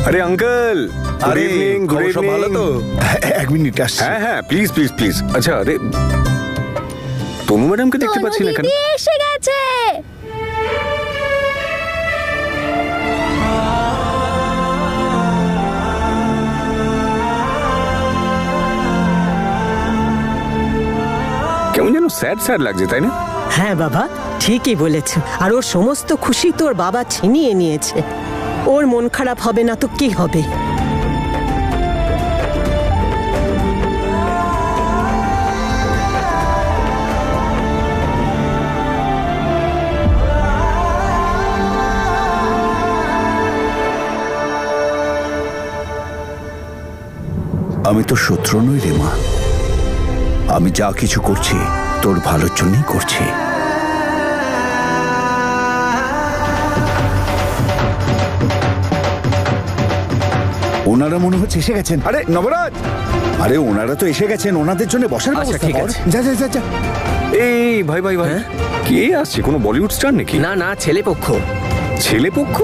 আরে uncle, good evening. Good evening. ভালো তো? এক মিনিট আসছে। হ্যাঁ হ্যাঁ, প্লিজ প্লিজ প্লিজ। আচ্ছা, আরে তনু ম্যাডামকে দেখতে পাচ্ছি না কেন? দিদি এসে গেছে। কেমন যেন স্যাড স্যাড লাগছে, তাই না? হ্যাঁ বাবা, ঠিকই বলেছ। আর ওর সমস্ত খুশি তোর বাবা ছিনিয়ে নিয়েছে। ওর মন খারাপ হবে না তো কি হবে? আমি তো শত্রু নই রে মা। আমি যা কিছু করছি তোর ভালোর জন্যই করছি। ওনারা মনে হচ্ছে এসে গেছেন। আরে নবরাজ, আরে ওনারা তো এসে গেছেন, ওনাদের জন্য বসার ব্যবস্থা ঠিক কর। আছে। যা যা যা যা। এই ভাই ভাই ভাই, কে আসছে? কোনো বলিউড স্টার নাকি? না না, ছেলে পক্ষ। ছেলে পক্ষ?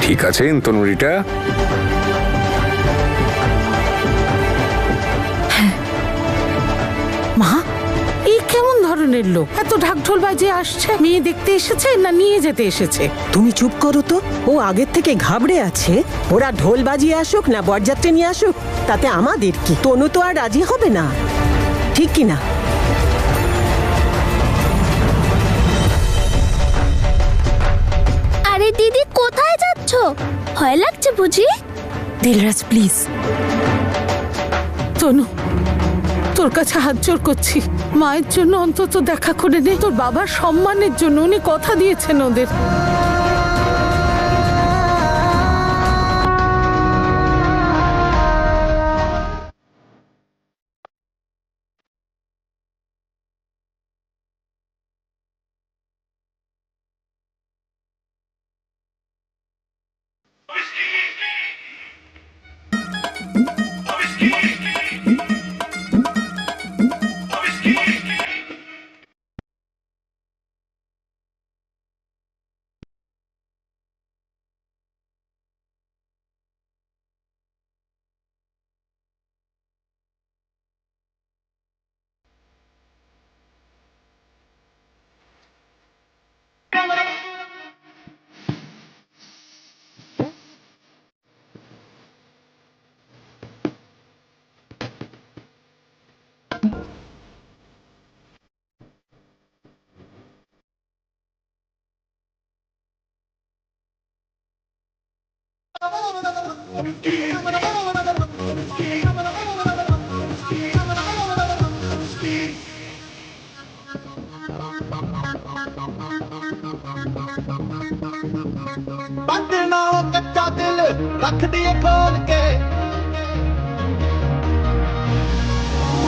ঠিক আছে তনুরিটা। মা, এই কেমন ধরনের লোক? এত ঢাকঢোল বাজিয়ে আসছে। মেয়ে দেখতে এসেছে না নিয়ে যেতে এসেছে? তুমি চুপ করো তো। ও আগের থেকে ঘাবড়ে আছে। ওরা ঢোল বাজিয়ে আসুক না বরযাত্রী নিয়ে আসুক, তাতে আমাদের কি? তনু তো আর রাজি হবে না, ঠিক কি না? আরে দিদি, কোথায় যাচ্ছ? ভয় লাগছে বুঝি? দিলরাজ প্লিজ। তনু, তোর কাছে হাত জোর করছি, মায়ের জন্য অন্তত দেখা করে নে। তোর বাবার সম্মানের জন্য উনি কথা দিয়েছেন ওদের। ਬੰਦ ਨਾਲੋਂ ਕੱਚਾ ਦਿਲ ਰੱਖ ਦਈਏ ਖੋਲ ਕੇ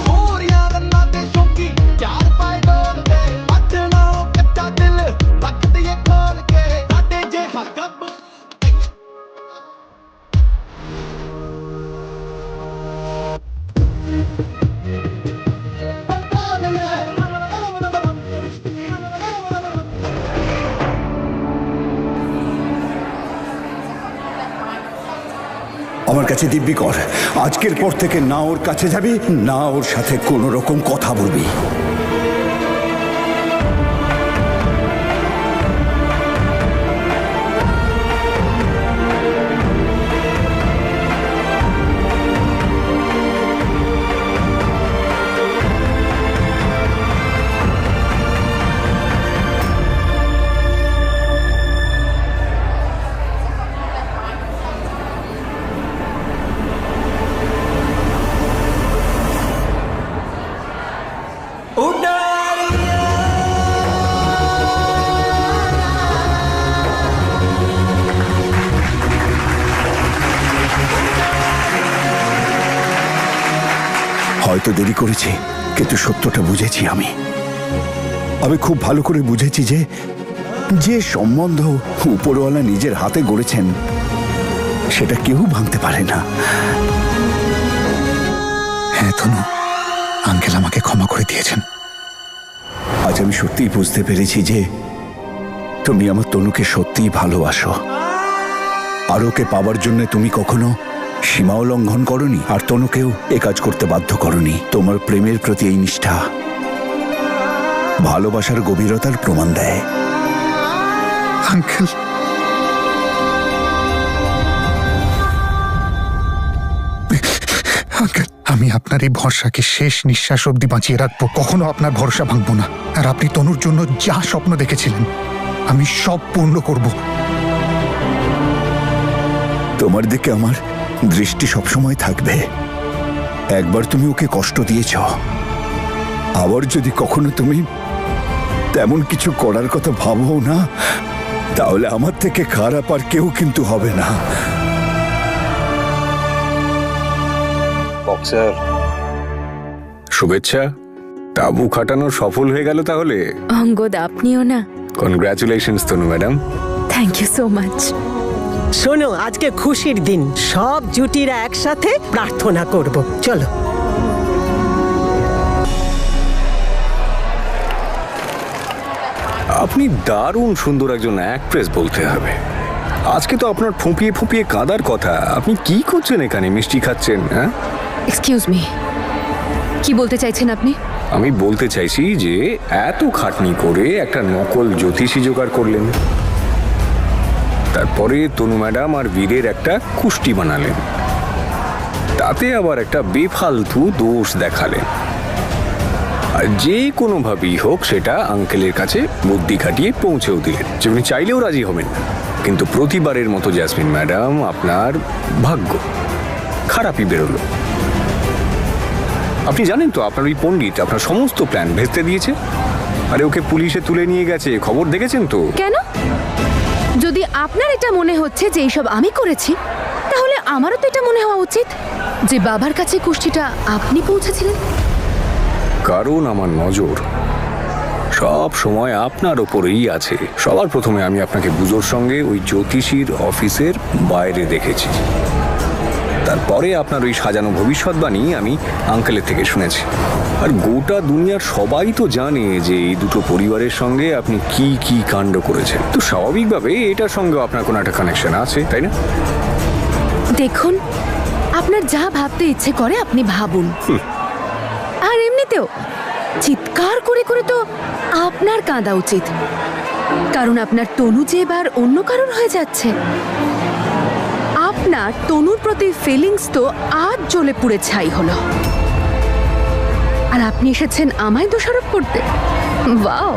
ਪੂਰੀਆਂ ਰੰਨਾਂ ਤੇ ਸ਼ੌਂਕੀ ਚਾਰ ਪਾਏ ਡੋਲ ਕੇ ਬੰਦ ਨਾਲੋਂ ਕੱਚਾ ਦਿਲ ਰੱਖ ਦਈਏ ਖੋਲ ਕੇ ਸਾਡੇ ਜਿਹਾ ਗੱਬ আমার কাছে দিব্যি কর, আজকের পর থেকে না ওর কাছে যাবি না ওর সাথে কোনো রকম কথা বলবি। হয়তো দেরি করেছি, কিন্তু সত্যটা বুঝেছি। আমি খুব ভালো করে বুঝেছি যে যে সম্বন্ধ উপরওয়ালা নিজের হাতে গড়েছেন সেটা কেউ ভাঙতে পারে না। হ্যাঁ তনু, আঙ্কেল আমাকে ক্ষমা করে দিয়েছেন। আজ আমি সত্যিই বুঝতে পেরেছি যে তুমি আমার তনুকে সত্যিই ভালোবাসো, আর ওকে পাবার জন্য তুমি কখনো সীমাও লঙ্ঘন করনি, আর তনুকেও এ কাজ করতে বাধ্য করনি। তোমার প্রেমের প্রতি এই নিষ্ঠা ভালোবাসার গভীরতার প্রমাণ দেয়। আঙ্কেল, আঙ্কেল, আমি আপনার এই ভরসাকে শেষ নিঃশ্বাস অবধি বাঁচিয়ে রাখবো। কখনো আপনার ভরসা ভাঙবো না। আর আপনি তনুর জন্য যা স্বপ্ন দেখেছিলেন আমি সব পূর্ণ করব। তোমার দিকে আমার দৃষ্টি সবসময় থাকবে। একবার তুমি ওকে কষ্ট দিয়েছ, আবার যদি কখনো তুমি তেমন কিছু করার কথা ভাবো না, তাহলে আমার থেকে খারাপ আর কেউ কিন্তু হবে না। বক্সার, শুভেচ্ছা। তাবু খাটানো সফল হয়ে গেল তাহলে। অঙ্গদ, আপনিও না? Congratulations Tanu madam. Thank you so much. শোনো, আজকে খুশির দিন, সব জুটিরা একসাথে প্রার্থনা করব। চলো। আপনি দারুণ সুন্দর একজন অ্যাক্ট্রেস বলতে হবে। আজকে তো আপনার ফুঁপিয়ে ফুঁপিয়ে কাঁদার কথা। আপনি কি করছেন এখানে? মিষ্টি খাচ্ছেন? হ্যাঁ, এক্সকিউজ মি, কি বলতে চাইছেন আপনি? আমি বলতে চাইছি যে এত খাটনি করে একটা নকল জ্যোতিষী জোগাড় করলেন, তারপরে তনু ম্যাডাম আর বীরের একটা কুষ্টি বানালেন, তাতে আবার একটা বেফালতু দোষ দেখালেন, আর যে কোনোভাবেই হোক সেটা আঙ্কেলের কাছে বুদ্ধি খাটিয়ে পৌঁছেও দিলেন, যে উনি চাইলেও রাজি হবেন না। কিন্তু প্রতিবারের মতো জ্যাসমিন ম্যাডাম, আপনার ভাগ্য খারাপই বেরোলো। আপনি জানেন তো, আপনার ওই পণ্ডিত আপনার সমস্ত প্ল্যান ভেস্তে দিয়েছে। আরে ওকে পুলিশে তুলে নিয়ে গেছে, খবর দেখেছেন তো? কেন? যদি আপনার এটা মনে হচ্ছে যে এইসব আমি করেছি, তাহলে আমারও তো এটা মনে হওয়া উচিত যে বাবার কাছে কুষ্টিটা আপনি পৌঁছেছিলেন। কারণ আমার নজর সব সময় আপনার ওপরেই আছে। সবার প্রথমে আমি আপনাকে বুজোর সঙ্গে ওই জ্যোতিষীর অফিসের বাইরে দেখেছি, তারপরে আপনার ওই সাজানো ভবিষ্যৎবাণী আমি আঙ্কেলের থেকে শুনেছি। আর গোটা দুনিয়ার সবাই তো জানে যে এই দুটো পরিবারের সঙ্গে আপনি কি কি কাণ্ড করেছেন। তো স্বাভাবিকভাবে এটার সঙ্গে আপনার কোনো একটা কানেকশন আছে, তাই না? দেখুন, আপনার যা ভাবতে ইচ্ছে করে আপনি ভাবুন। আর এমনিতেও চিৎকার করে করে তো আপনার কাঁদা উচিত, কারণ আপনার তনু যে এবার অন্য কারণ হয়ে যাচ্ছে। আপনার তনুর প্রতি ফিলিংস তো আজ জ্বলে পুড়ে ছাই হলো, আর আপনি এসেছেন আমায় দোষারোপ করতে। ওয়াও!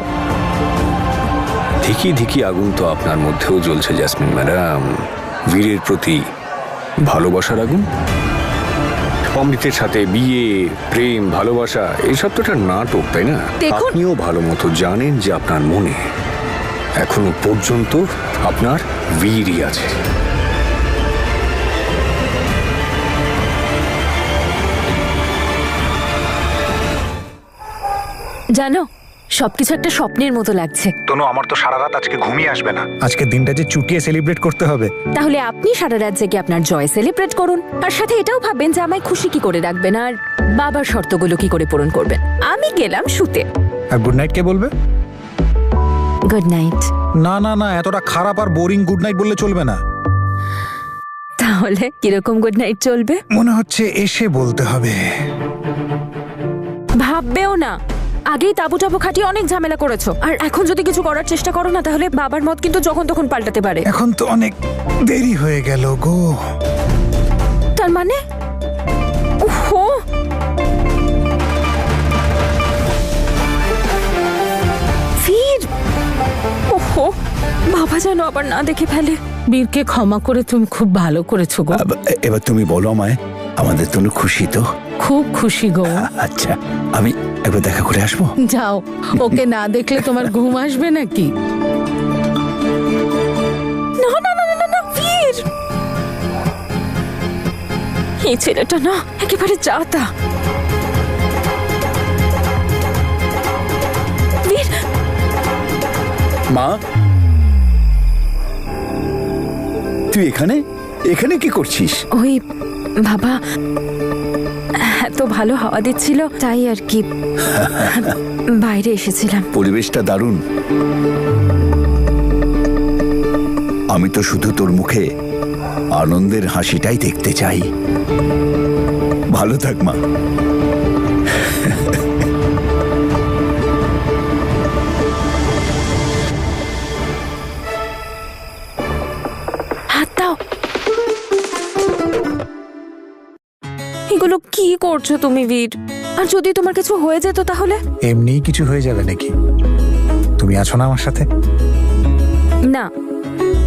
ধিকি ধিকি আগুন তো আপনার মধ্যেও জ্বলছে জ্যাসমিন ম্যাডাম। বীরের প্রতি ভালোবাসার আগুন। অমৃতের সাথে বিয়ে, প্রেম, ভালোবাসা, এইসব তো একটা নাটক, তাই না? দেখুন, আপনিও ভালো মতো জানেন যে আপনার মনে এখনো পর্যন্ত আপনার বীরই আছে। জানো, সবকিছু একটা স্বপ্নের মতো লাগছে। তনু, আমার তো সারা রাত আজকে ঘুমিয়ে আসবে না। আজকে দিনটা যে চুটিয়ে সেলিব্রেট করতে হবে। তাহলে আপনি সারা রাত জেগে আপনার জয় সেলিব্রেট করুন, আর সাথে এটাও ভাববেন যে আমায় খুশি কি করে রাখবেন, আর বাবার শর্তগুলো কি করে পূরণ করবেন। আমি গেলাম শুতে। আর গুড নাইট কে বলবে? Good night. না না না, এতটা খারাপ আর বোরিং গুড নাইট বললে চলবে না। তাহলে কিরকম গুড নাইট চলবে? মনে হচ্ছে এসে বলতে হবে। ভাববেও না, আগেই তাবু টাবু খাটিয়ে অনেক ঝামেলা করেছো, আর এখন যদি কিছু করার চেষ্টা করো না, তাহলে বাবার মত কিন্তু যখন তখন পাল্টাতে পারে। এখন তো অনেক দেরি হয়ে গেল গো। তার মানে? ওহো, ফির ওহো, বাবা যেন আবার না দেখে ফেলে। বীরকে ক্ষমা করে তুমি খুব ভালো করেছো গো। এবার তুমি বলো আমায়, আমাদের তনু খুশি তো? খুব খুশি গো। আচ্ছা, আমি একবার দেখা করে আসবো। যাও, ওকে না দেখলে তোমার ঘুম আসবে নাকি? না না না না না, বীর, এই ছেলেটা না একেবারে জাতা। বীর, মা, তুই এখানে এখানে কি করছিস? ওই বাবা, এত ভালো হাওয়া দিচ্ছিল তাই আর কি বাইরে এসেছিলাম। পরিবেশটা দারুণ। আমি তো শুধু তোর মুখে আনন্দের হাসিটাই দেখতে চাই। ভালো থাক মা। হাত দাও। এগুলো কি করছো তুমি বীর? আর যদি তোমার কিছু হয়ে যেত তাহলে? এমনিই কিছু হয়ে যাবে নাকি? তুমি আছো না আমার সাথে? না,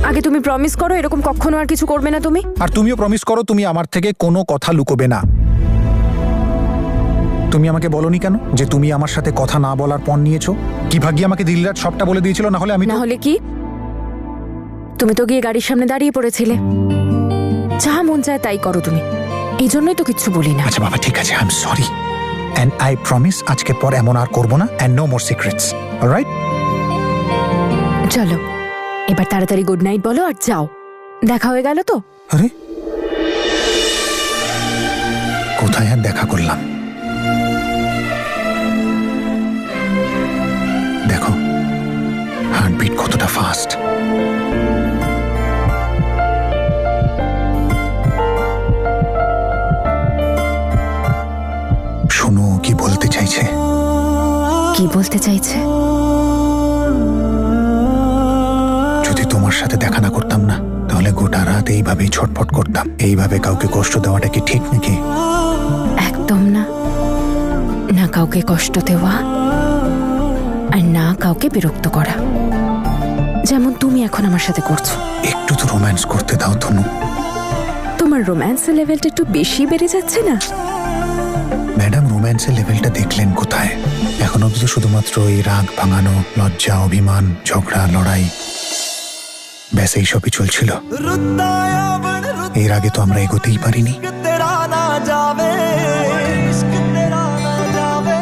আগে তুমি প্রমিস করো এরকম কখনো আর কিছু করবে না তুমি। আর তুমিও প্রমিস করো তুমি আমার থেকে কোনো কথা লুকোবে না। তুমি আমাকে বলনি কেন যে তুমি আমার সাথে কথা না বলার পণ নিয়েছো? কি ভাগ্যি আমাকে দিলরাত সবটা বলে দিয়েছিল, না হলে আমি না হলে কি? তুমি তো গিয়ে গাড়ির সামনে দাঁড়িয়ে পড়েছিলে। যা মন চায় তাই করো তুমি, এই জন্যই তো কিচ্ছু বলি না। আচ্ছা বাবা ঠিক আছে, I am sorry and I promise আজকের পর এমন আর করবো না, and no more secrets, alright? চলো এবার তাড়াতাড়ি গুড নাইট বলো আর যাও। দেখা হয়ে গেল তো? আরে কোথায় আর দেখা করলাম? দেখো হার্টবিট কতটা ফাস্ট। শোনো কি বলতে চাইছে। কি বলতে চাইছে? যদি তোমার সাথে দেখা না করতাম না তাহলে গোটা রাত এইভাবেই ছটফট করতাম। এইভাবে কাউকে কষ্ট দেওয়াটা কি ঠিক নাকি? একদম না, না কাউকে কষ্ট দেওয়া আর না কাউকে বিরক্ত করা, যেমন তুমি এখন আমার সাথে করছো। একটু তো রোম্যান্স করতে দাও তনু। তোমার রোম্যান্সের লেভেলটা একটু বেশি বেড়ে যাচ্ছে না? ম্যাডাম রোম্যান্সের লেভেলটা দেখলেন কোথায়? এখন অব্দি তো শুধুমাত্র এই রাগ ভাঙানো, লজ্জা, অভিমান, ঝগড়া, লড়াই, ব্যাস এইসবই চলছিল। এর আগে তো আমরা এগোতেই পারিনি। तेरा ना जावे इश्क तेरा ना जावे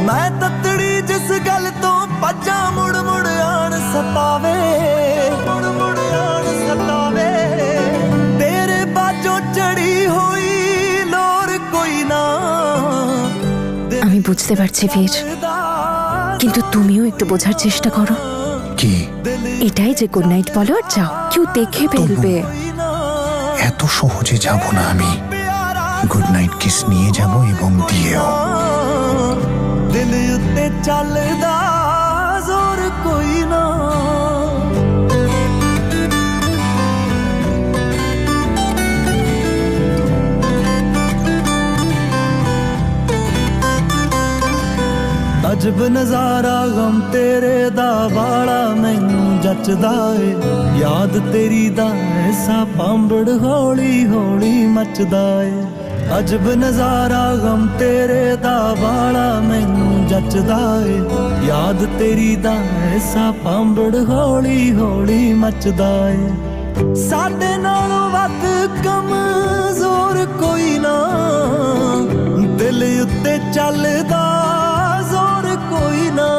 मैं ततड़ी जिस गल तो भज्जा मुड़ मुड़ आन सतावे मुड़ मुड़ आन सतावे तेरे बाजों चढ़ी हुई लोर कोई ना আমি বুঝতে পারছি বীর, কিন্তু তুমিও একটু বোঝার চেষ্টা করো। কি? এটাই যে গুড নাইট বলো আর যাও, কেউ দেখে ফেলবে। এত সহজে যাব না আমি। গুড নাইট কিস নিয়ে যাব এবং দিয়েও। दिल उत्ते चलदा जोर कोई ना अजब नजारा गम तेरे दा बाड़ा मैनू जचदा ए याद तेरी दा ऐसा पांबड़ हौली हौली मचदा ए अजब नजारा गम तेरे दा बाड़ा मैनू जचदा ए याद तेरी दा ऐसा पांबड़ हौली हौली मचदा ए साडे नालों वध कमजोर कोई ना दिल उत्ते चलदा जोर कोई ना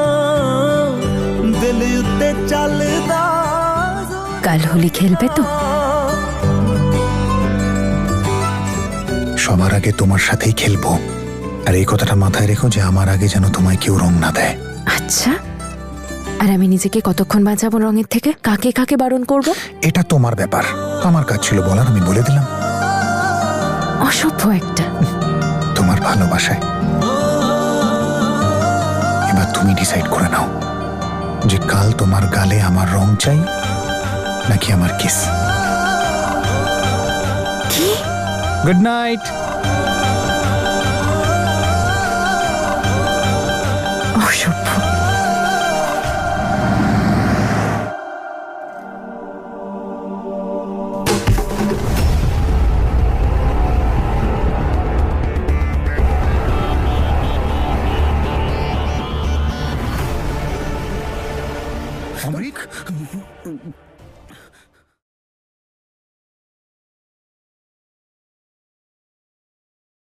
दिल उत्ते चलदा কাল হোলি খেলবে তো? সবার আগে তোমার সাথেই খেলবো। আর এই কথাটা মাথায় রেখো যে আমার আগে যেন তোমায় কেউ রং না দেয়। আচ্ছা, আর আমি নিজেকে কতক্ষণ বাঁচাবো রঙের থেকে? কাকে কাকে বারণ করব? এটা তোমার ব্যাপার, আমার কাজ ছিল বলার, আমি বলে দিলাম। অসভ্য একটা। তোমার ভালোবাসায়। এবার তুমি ডিসাইড করে নাও যে কাল তোমার গালে আমার রং চাই নাকি আমার কিস। কি? Good night. অসভ্য। অমরিক